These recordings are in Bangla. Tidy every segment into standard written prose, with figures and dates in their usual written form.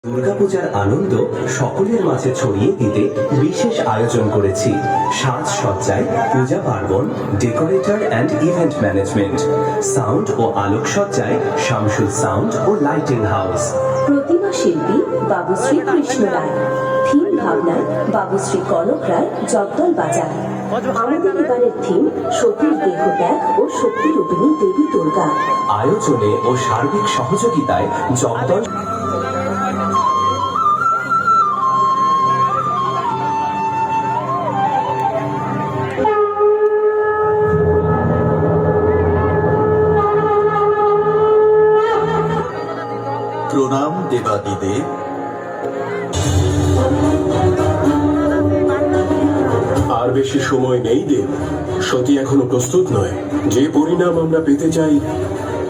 দুর্গাপূজার আনন্দ সকলের মাঝে ছড়িয়ে দিতে বিশেষ আয়োজন করেছি। সাজসজ্জায় পূজা পার্বণ, decorator and event management, sound ও আলোকসজ্জায় শামসুল সাউন্ড ও লাইটিং হাউস। প্রতিমা শিল্পী বাবুশ্রী কৃষ্ণ রায়, থিম ভাবনায় বাবুশ্রী কনক রায়, জগদল বাজার। আমাদের এবারের থিম সতীর দেহত্যাগ ও শক্তিরূপিণী দেবী দুর্গা। আয়োজনে ও সার্বিক সহযোগিতায় জগদল প্রণাম দেবাদিদেব। আর বেশি সময় নেই দেব, সতী এখনো প্রস্তুত নয়। যে পরিণাম আমরা পেতে চাই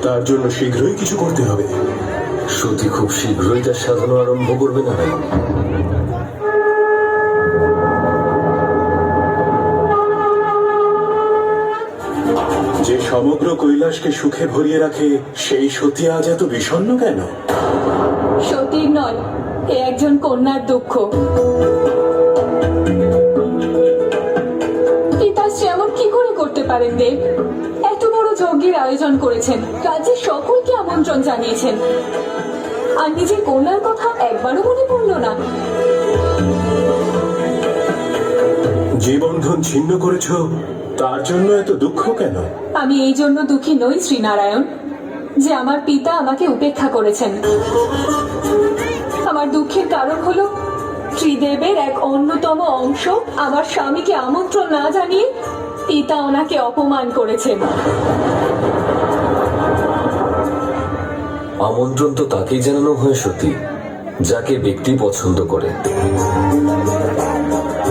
তার জন্য শীঘ্রই কিছু করতে হবে। সতী খুব শীঘ্রই তার সাধনা আরম্ভ করবে না? যে সমগ্র কৈলাসকে সুখে ভরিয়ে রাখে সেই সতী আজ এত বিষণ্ণ কেন? সতীর নয়, এ একজন কন্যার দুঃখ। পিতাশ্রী এমন কি করে করতে পারেন দেব? এত বড় যজ্ঞের আয়োজন করেছেন, রাজ্যের সকলকে আমন্ত্রণ জানিয়েছেন, আর নিজের কন্যার কথা একবারও মনে পড়লো না। যে বন্ধন ছিন্ন করেছ তার জন্য এত দুঃখ কেন? আমি এই জন্য দুঃখী নই শ্রীনারায়ণ যে আমার পিতা আমাকে উপেক্ষা করেছেন। আমার দুঃখের কারণ হলো ত্রিদেবের এক অন্যতম অংশ আমার স্বামীকে আমন্ত্রণ না জানিয়ে পিতা ওনাকে অপমান করেছেন। আমন্ত্রণ তো তাকেই জানানো হয় সতী, যাকে ব্যক্তি পছন্দ করে।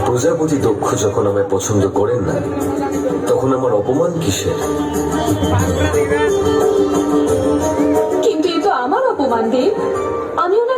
প্রজাপতি দক্ষ যখন আমায় পছন্দ করেন না, তখন আমার অপমান কিসের? কিন্তু এ তো আমার অপমান দেব। আমি ওনার